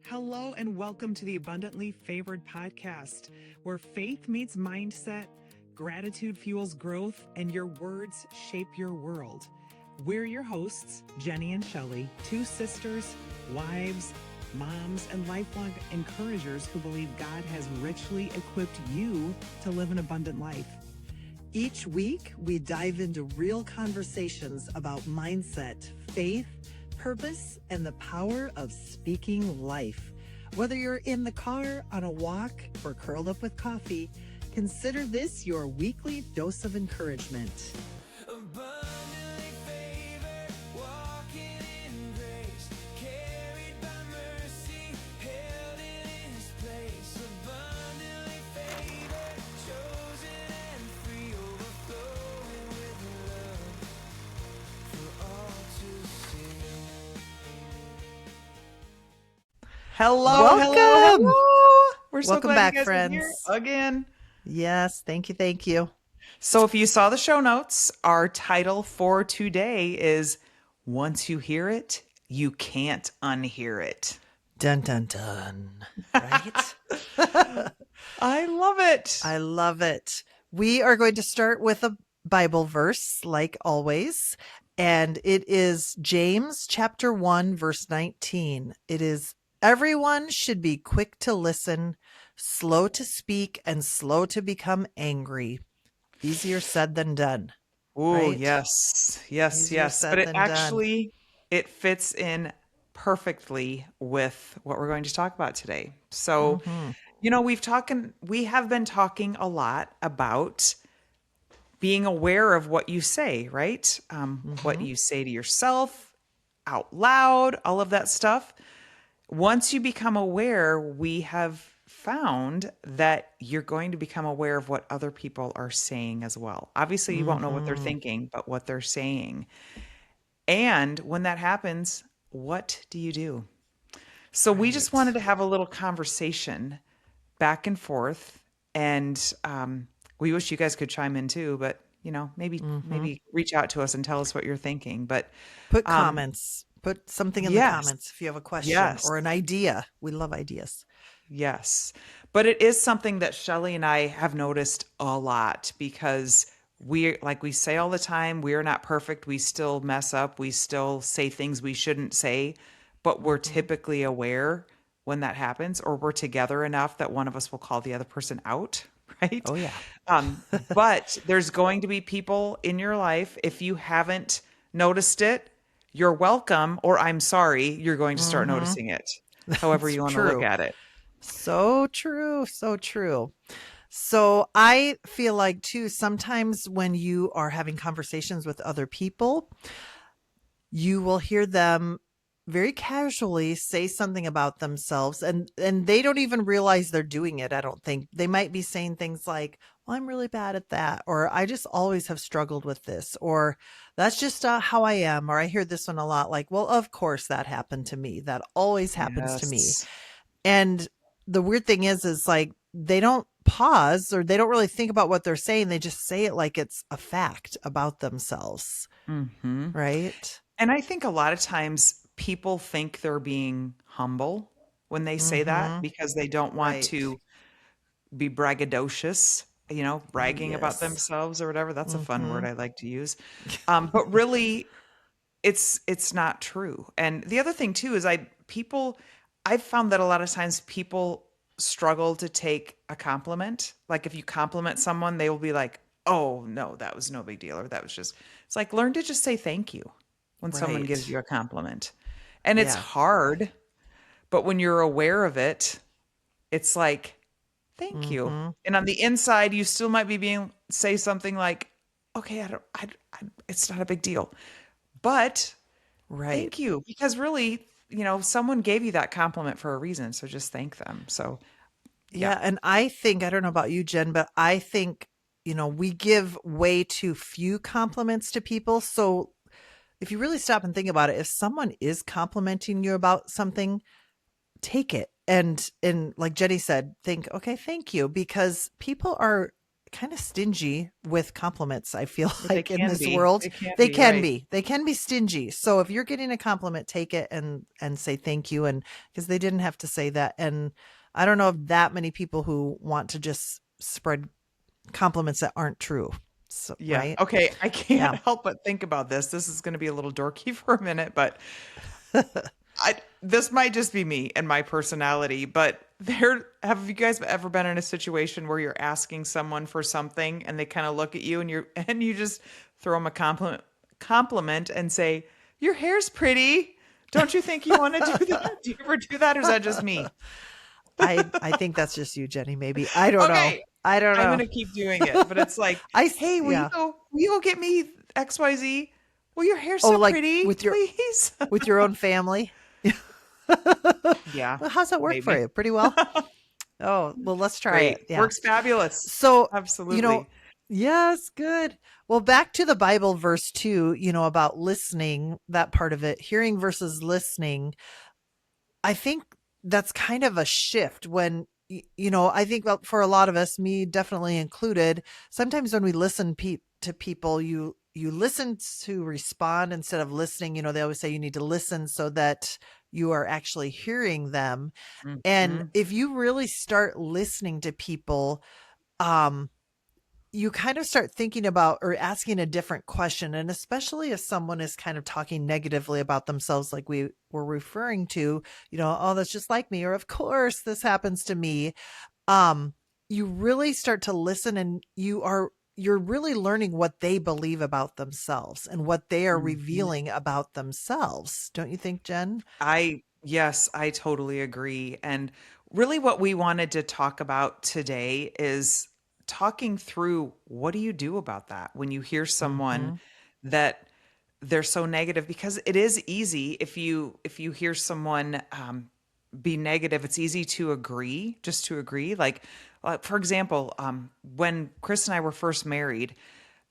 Hello and welcome to the Abundantly Favored podcast, where faith meets mindset, gratitude fuels growth, and your words shape your world. We're your hosts, Jenny and Shelley, two sisters, wives, moms, and lifelong encouragers who believe God has richly equipped you to live an abundant life. Each week, we dive into real conversations about mindset, faith, purpose, and the power of speaking life. Whether you're in the car, on a walk, or curled up with coffee, consider this your weekly dose of encouragement. Abundantly favored, walking in grace, carried by mercy, held in His place. Abundantly favored, chosen and free, overflowing with love for all to see. Hello. We're so Welcome glad back, you guys are here friends. again. Yes, thank you. So if you saw the show notes, our title for today is Once You Hear It, You Can't Unhear It. Dun, dun, dun. Right? I love it. I love it. We are going to start with a Bible verse, like always, and it is James chapter 1, verse 19. It is, everyone should be quick to listen, slow to speak, and slow to become angry. Easier said than done. Oh, right? yes. Easier said But it than done. actually, it fits in perfectly with what we're going to talk about today. So, we have been talking a lot about being aware of what you say, right? What you say to yourself out loud, all of that stuff. Once you become aware, we have found that you're going to become aware of what other people are saying as well. Obviously, you won't know what they're thinking, but what they're saying. And when that happens, what do you do? So we just wanted to have a little conversation back and forth. And we wish you guys could chime in too, but maybe reach out to us and tell us what you're thinking. But Put comments. Put something in the yes. comments if you have a question Yes. or an idea. We love ideas. Yes. But it is something that Shelley and I have noticed a lot because like we say all the time, we are not perfect. We still mess up. We still say things we shouldn't say, but we're typically aware when that happens, or we're together enough that one of us will call the other person out, right? Oh, yeah. But there's going to be people in your life, if you haven't noticed it, you're welcome, or I'm sorry, you're going to start noticing it, however you want to look true. at it. So true. So true. So I feel like too, sometimes when you are having conversations with other people, you will hear them very casually say something about themselves and they don't even realize they're doing it. I don't think they might be saying things like, well, I'm really bad at that, or I just always have struggled with this, or that's just how I am. Or I hear this one a lot, like, well, of course that happened to me. That always happens to me. Yes. And the weird thing is like, they don't pause or they don't really think about what they're saying. They just say it like it's a fact about themselves. Mm-hmm. Right. And I think a lot of times people think they're being humble when they say that because they don't want Right. to be braggadocious, bragging about Yes. themselves or whatever. That's a fun word I like to use. But really, it's not true. And the other thing too is I've found that a lot of times people struggle to take a compliment. Like if you compliment someone, they will be like, oh no, that was no big deal. Or that was just, it's like, learn to just say thank you when someone Right. gives you a compliment. And it's Yeah. hard, but when you're aware of it, it's like, thank you. And on the inside, you still might be say something like, okay, it's not a big deal, but Right. thank you. Because really, someone gave you that compliment for a reason. So just thank them. So Yeah. And I think, I don't know about you, Jen, but I think, we give way too few compliments to people. So if you really stop and think about it, if someone is complimenting you about something, take it. And like Jenny said, think, okay, thank you, because people are kind of stingy with compliments. I feel But they like in can this be. world, They can they be, can right. be, stingy. So if you're getting a compliment, take it and say thank you. And because they didn't have to say that. And I don't know of that many people who want to just spread compliments that aren't true. So, Yeah. right. Okay. I Yeah. can't help but think about this. This is going to be a little dorky for a minute, but this might just be me and my personality, but have you guys ever been in a situation where you're asking someone for something and they kind of look at you and you just throw them a compliment and say, "Your hair's pretty. Don't you think you want to do that?" Do you ever do that, or is that just me? I think that's just you, Jenny, maybe. I don't know. Okay. I don't I'm know. gonna keep doing it, but it's like, "Hey, Yeah. will you go get me XYZ? Well, your hair's Oh, so like pretty, please." with your own family. Yeah, Well, how's that work for maybe. you? Pretty well. Oh, well, let's try Great. it. Yeah. Works fabulous. So, you know, Absolutely. yes, good. Well, back to the Bible verse 2, about listening, that part of it, hearing versus listening. I think that's kind of a shift when, I think for a lot of us, me definitely included, sometimes when we listen to people, you listen to respond instead of listening. They always say you need to listen so that you are actually hearing them. And Mhm. if you really start listening to people, um, you kind of start thinking about or asking a different question. And especially if someone is kind of talking negatively about themselves, like we were referring to, oh, that's just like me, or of course this happens to me. Um, you really start to listen, and you're really learning what they believe about themselves and what they are Mhm. revealing about themselves. Don't you think, Jen? Yes, I totally agree. And really what we wanted to talk about today is talking through, what do you do about that when you hear someone Mm-hmm. that they're so negative? Because it is easy, if you hear someone be negative, it's easy to agree, just to agree. Like, for example, when Chris and I were first married,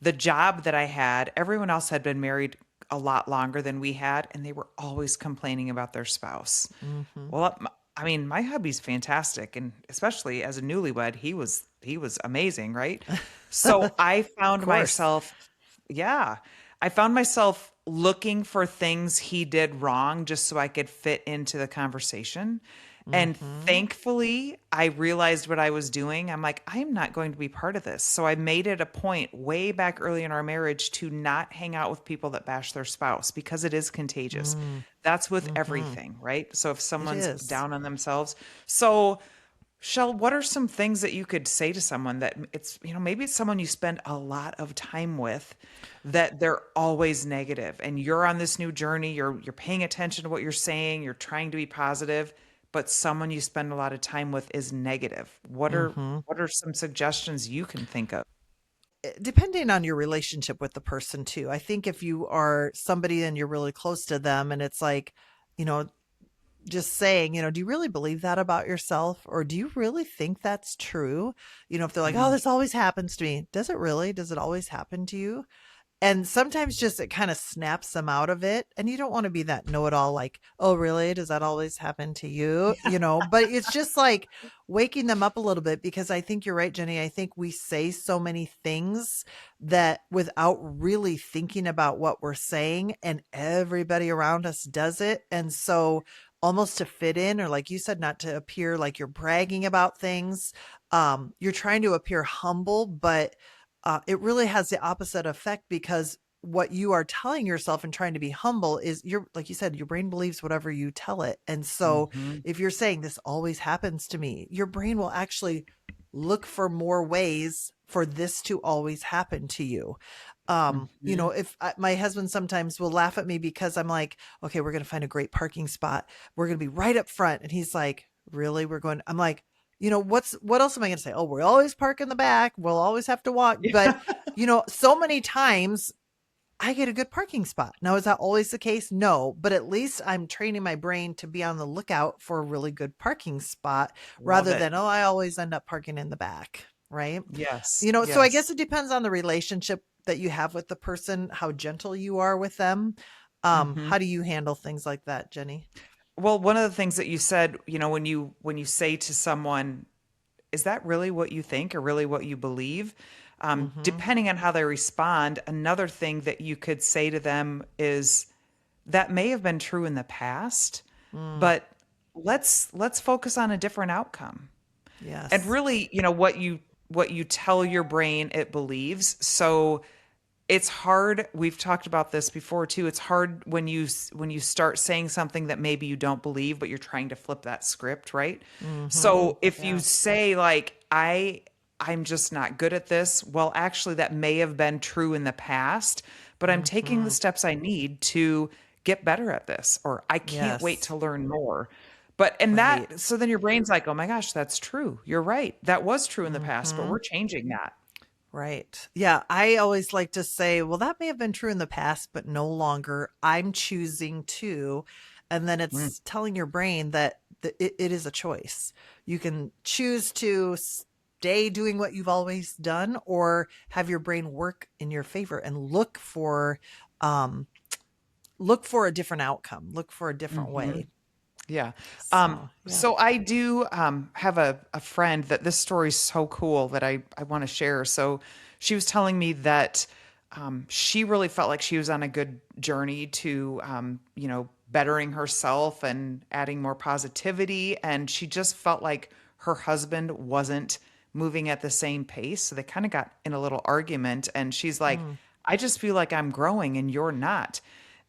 the job that I had, everyone else had been married a lot longer than we had, and they were always complaining about their spouse. Mm-hmm. Well, I mean, my hubby's fantastic, and especially as a newlywed, he was amazing, right? So I Of found course. myself, yeah, I found myself looking for things he did wrong just so I could fit into the conversation. And Mm-hmm. thankfully, I realized what I was doing. I'm like, I am not going to be part of this. So I made it a point way back early in our marriage to not hang out with people that bash their spouse, because it is contagious. That's with Mm-hmm. everything, right? So if It someone's is. down on themselves. So, Shell, what are some things that you could say to someone that maybe it's someone you spend a lot of time with, that they're always negative, and you're on this new journey, you're paying attention to what you're saying, you're trying to be positive, but someone you spend a lot of time with is negative. What are Mm-hmm. what are some suggestions you can think of? Depending on your relationship with the person too. I think if you are somebody and you're really close to them and it's like, you know, just saying, do you really believe that about yourself? Or do you really think that's true? If they're like, oh, Mm. this always happens to me. Does it really? Does it always happen to you? And sometimes just it kind of snaps them out of it. And you don't want to be that know it all, like, oh, really? Does that always happen to you? But it's just like waking them up a little bit, because I think you're right, Jenny. I think we say so many things that without really thinking about what we're saying, and everybody around us does it. And so almost to fit in, or like you said, not to appear like you're bragging about things. You're trying to appear humble, but it really has the opposite effect, because what you are telling yourself and trying to be humble is, like you said, your brain believes whatever you tell it. And so Mhm. if you're saying this always happens to me, your brain will actually look for more ways for this to always happen to you. Mhm. If my husband sometimes will laugh at me because I'm like, okay, we're going to find a great parking spot. We're going to be right up front. And he's like, really? I'm like, what else am I going to say? Oh, we always park in the back. We'll always have to walk. But, Yeah. so many times I get a good parking spot. Now, is that always the case? No, but at least I'm training my brain to be on the lookout for a really good parking spot, Love rather it. than, oh, I always end up parking in the back. Right. Yes. So I guess Yes. it depends on the relationship that you have with the person, how gentle you are with them. Mhm. How do you handle things like that, Jenny? Well, one of the things that you said, when you say to someone, is that really what you think or really what you believe? Mm-hmm. Depending on how they respond, another thing that you could say to them is that may have been true in the past, Mm, but let's focus on a different outcome. And yes. really, what you tell your brain it believes. So it's hard. We've talked about this before too. It's hard when you start saying something that maybe you don't believe, but you're trying to flip that script, right? Mm-hmm. So if you Yeah. say like I'm just not good at this, well, actually that may have been true in the past, but I'm taking the Mm-hmm. steps I need to get better at this, or I can't wait Yes. to learn more. But and Right. that so then your brain's like, "Oh my gosh, that's true. You're right. That was true in the past, but Mm-hmm. we're changing that." Right. Yeah. I always like to say, well, that may have been true in the past, but no longer. I'm choosing to. And then Mm, it's telling your brain that it is a choice. You can choose to stay doing what you've always done or have your brain work in your favor and um, look for a different outcome, look for a different mhm. way. Yeah. So, yeah. So I do have a friend that this story's so cool that I want to share. So she was telling me that she really felt like she was on a good journey to, bettering herself and adding more positivity. And she just felt like her husband wasn't moving at the same pace. So they kind of got in a little argument. And she's like, Mm. I just feel like I'm growing and you're not.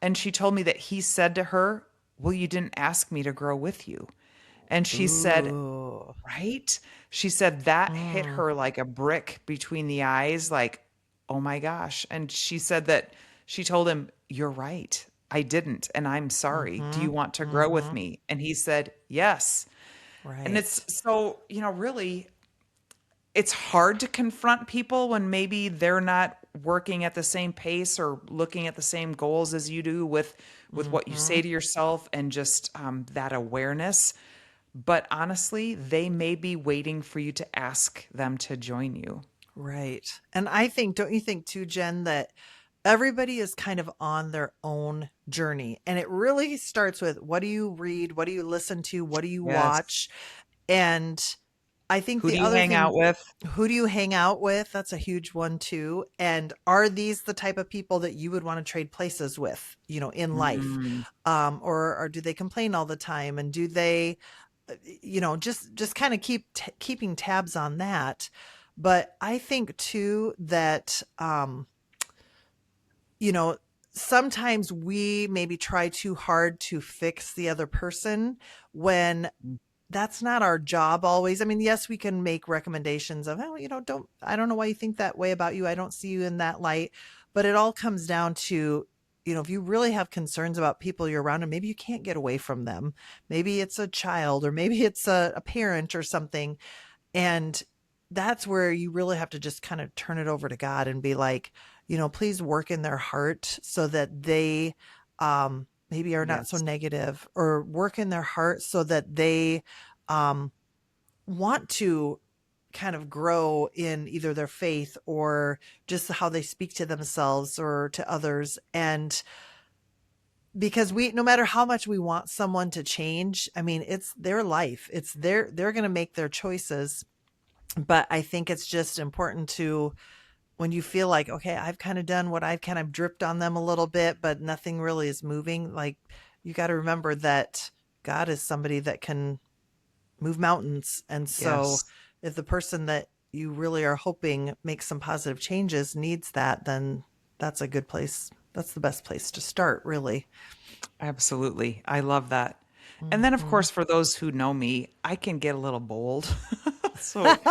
And she told me that he said to her, well, you didn't ask me to grow with you. And she said, Ooh. right? She said that hit Mm. her like a brick between the eyes, like, oh my gosh. And she said that she told him, you're right. I didn't, and I'm sorry. Do Mm-hmm. you want to grow with Mm-hmm. me? And he said, yes. And it's Right. so, really, it's hard to confront people when maybe they're not working at the same pace or looking at the same goals as you do with what you Mm-hmm. say to yourself and just that awareness. But honestly, they may be waiting for you to ask them to join you. Right. And I think, don't you think too, Jen, that everybody is kind of on their own journey. And it really starts with what do you read? What do you listen to? What do you Yes. watch? And I think Who do the you other hang out thing, with? who do you hang out with? That's a huge one too. And are these the type of people that you would want to trade places with, in life? Mm, Or do they complain all the time? And do they, just kind of keeping tabs on that. But I think too that, you know, sometimes we maybe try too hard to fix the other person when that's not our job always. I mean, yes, we can make recommendations of, oh, I don't know why you think that way about you. I don't see you in that light. But it all comes down to, if you really have concerns about people you're around and maybe you can't get away from them, maybe it's a child or maybe it's a parent or something. And that's where you really have to just kind of turn it over to God and be like, please work in their heart so that they maybe are not so yes. negative, or work in their heart so that they um, want to kind of grow in either their faith or just how they speak to themselves or to others. And because no matter how much we want someone to change, I mean, it's their life. They're going to make their choices. But I think it's just important to, when you feel like, okay, I've kind of done what I've kind of dripped on them a little bit, but nothing really is moving. Like, you got to remember that God is somebody that can move mountains. And so Yes. if the person that you really are hoping makes some positive changes needs that, then that's a good place. That's the best place to start, really. Absolutely. I love that. And then of Hmm. course for those who know me, I can get a little bold. So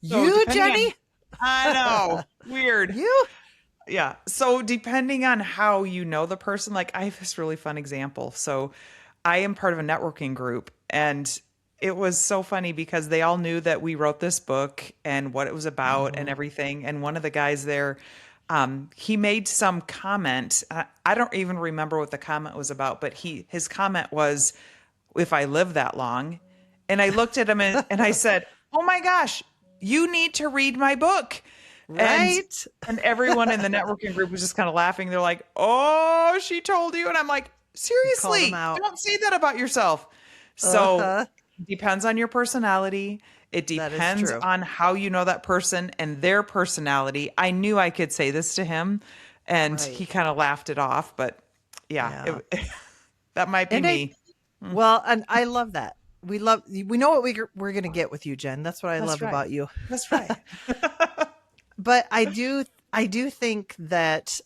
You, depending on Jenny? I know, weird. You? Yeah. So depending on how you know the person, like I have this really fun example. So I am part of a networking group and it was so funny because they all knew that we wrote this book and what it was about and Hmm. everything. And one of the guys there, he made some comment. I don't even remember what the comment was about, but his comment was, "If I live that long," and I looked at him and I said, "Oh my gosh, you need to read my book." And Right? and everyone in the networking group was just kind of laughing. They're like, "Oh, she told you." And I'm like, You called him "Seriously, out. don't say that about yourself." So, Uh-huh. depends on your personality. It That is depends true. on how you know that person and their personality. I knew I could say this to him, and Right. he kind of laughed it off, but yeah, Yeah. that might be And I me. Mm, Well, and I love that. We know what we're going to get with you, Jen. That's what I that's love right. about you. That's right. But I do think that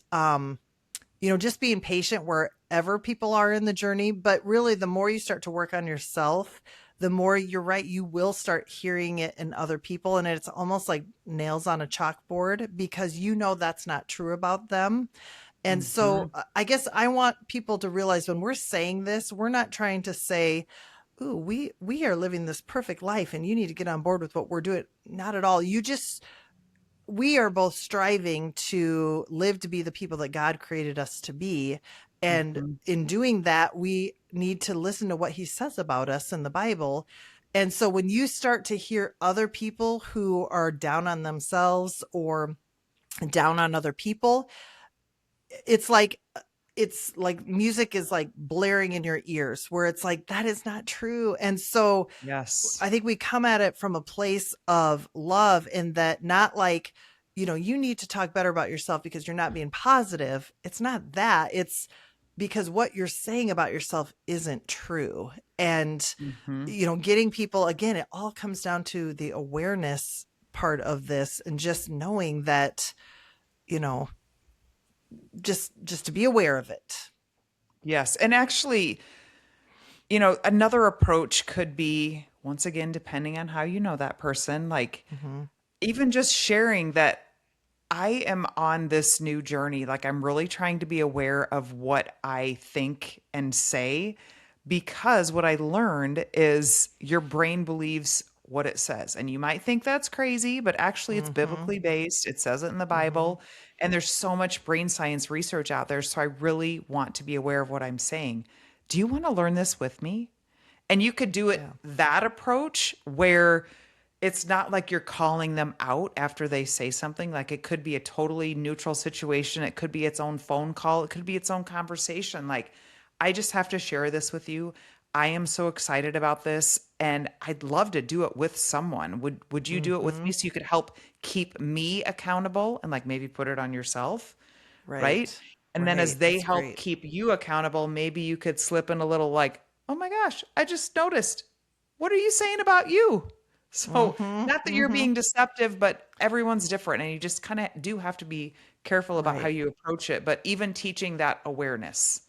just being patient wherever people are in the journey, but really the more you start to work on yourself, the more you're right, you will start hearing it in other people, and it's almost like nails on a chalkboard because that's not true about them. And so Hmm. I guess I want people to realize when we're saying this, we're not trying to say, "Ooh, we are living this perfect life and you need to get on board with what we're doing." Not at all. We are both striving to live to be the people that God created us to be. And Hmm. in doing that, we need to listen to what he says about us in the Bible. And so when you start to hear other people who are down on themselves or down on other people, it's like music is like blaring in your ears where it's like that is not true. And so Yes. I think we come at it from a place of love, in that not like, you need to talk better about yourself because you're not being positive. It's not that. It's because what you're saying about yourself isn't true. And, Hmm. getting people, again, it all comes down to the awareness part of this, and just knowing that, you know, just to be aware of it. Yes. And actually, another approach could be, once again, depending on how you know that person, like Hmm. even just sharing that I am on this new journey. Like, I'm really trying to be aware of what I think and say, because what I learned is your brain believes what it says. And you might think that's crazy, but actually it's Hmm. biblically based. It says it in the Hmm. Bible. And there's so much brain science research out there. So I really want to be aware of what I'm saying. Do you want to learn this with me? And you could do it Yeah. that approach where it's not like you're calling them out after they say something. Like, it could be a totally neutral situation. It could be its own phone call. It could be its own conversation. Like, I just have to share this with you. I am so excited about this, and I'd love to do it with someone. Would you do it with Hmm. me so you could help keep me accountable and like maybe put it on yourself? Right? Right. And then as Right. they That's help great. keep you accountable, maybe you could slip in a little like, "Oh my gosh, I just noticed. What are you saying about you?" So, Hmm. not that you're Hmm. being deceptive, but everyone's different and you just kind of do have to be careful about how Right. you approach it, but even teaching that awareness.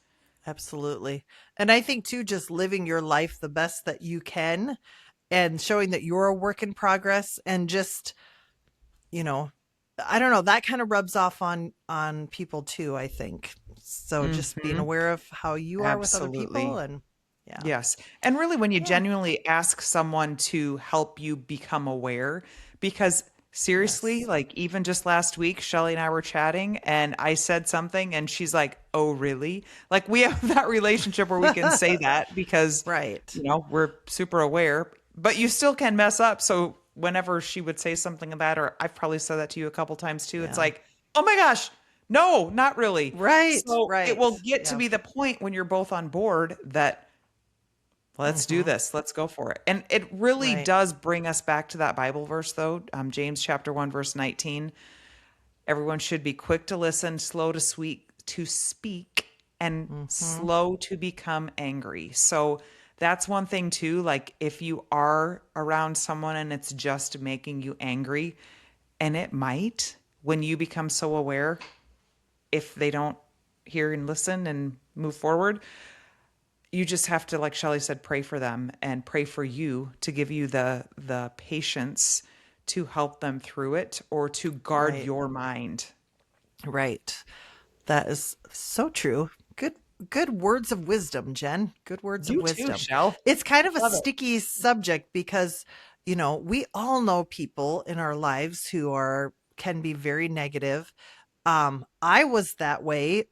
Absolutely. And I think too, just living your life the best that you can and showing that you're a work in progress, and just, you know, I don't know, that kind of rubs off on people too, I think. So just being Mhm. aware of how you are with other people, Absolutely. and yeah. Yes. And really, when you Yeah. genuinely ask someone to help you become aware, because seriously, Yes. like even just last week, Shelly and I were chatting and I said something and she's like, "Oh, really?" Like, we have that relationship where we can say that because, Right. we're super aware, but you still can mess up. So, whenever she would say something of that, or I've probably said that to you a couple times too, it's Yeah. like, "Oh my gosh, no, not really." Right. So, it will Right. get to Yeah. be the point when you're both on board that let's do Hmm. this. Let's go for it. And it really Right. does bring us back to that Bible verse, though. James chapter 1, verse 19. Everyone should be quick to listen, slow to speak, and Hmm. slow to become angry. So that's one thing, too. Like, if you are around someone and it's just making you angry, and it might, when you become so aware, if they don't hear and listen and move forward, you just have to, like Shelley said, pray for them and pray for you to give you the patience to help them through it or to guard Right. your mind. Right. That is so true. Good words of wisdom, Jen. Good words of You too, wisdom. Shell. It's kind of a Love it. sticky subject because, we all know people in our lives who can be very negative. I was that way,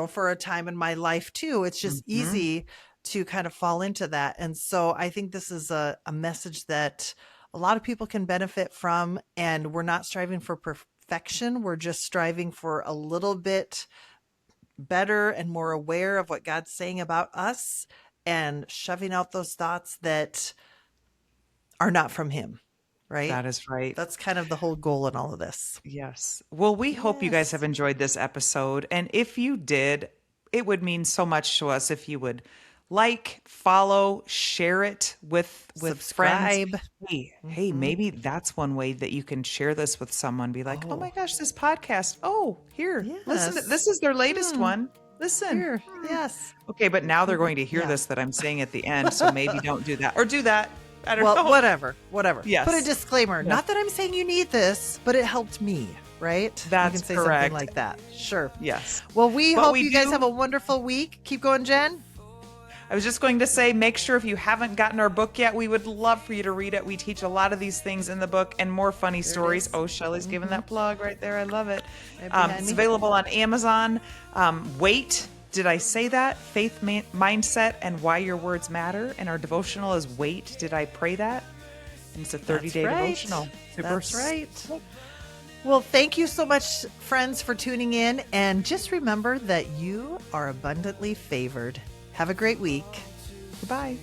for a time in my life too. It's just Hmm. easy to kind of fall into that. And so I think this is a message that a lot of people can benefit from. And we're not striving for perfection. We're just striving for a little bit better and more aware of what God's saying about us, and shoving out those thoughts that are not from Him. right? That is right. That's kind of the whole goal in all of this. Yes. Well, we hope you guys have Yes. enjoyed this episode. And if you did, it would mean so much to us if you would like, follow, share it with friends. Subscribe. Hey, maybe that's one way that you can share this with someone. Be like, oh my gosh, this podcast. Oh, here, listen. Yes. This is their latest one. Listen. Here. Yes. Okay, but now they're going to hear Yeah. this that I'm saying at the end. So maybe don't do that or do that. I don't Well, know. whatever. Yes. Put a disclaimer. Yes. Not that I'm saying you need this, but it helped me, right? That's you can say correct. something like that. Sure. Yes. Well, we What hope we you guys do- have a wonderful week. Keep going, Jen. I was just going to say, make sure if you haven't gotten our book yet, we would love for you to read it. We teach a lot of these things in the book and more funny stories. is. Oh, Shelley's giving that plug right there. I love it. Right behind It's me. available on Amazon. Wait, did I say that? Faith Mindset and Why Your Words Matter. And our devotional is Wait, Did I Pray That? And it's a 30-day That's right. devotional. That's right. Well, thank you so much, friends, for tuning in. And just remember that you are abundantly favored. Have a great week. Goodbye.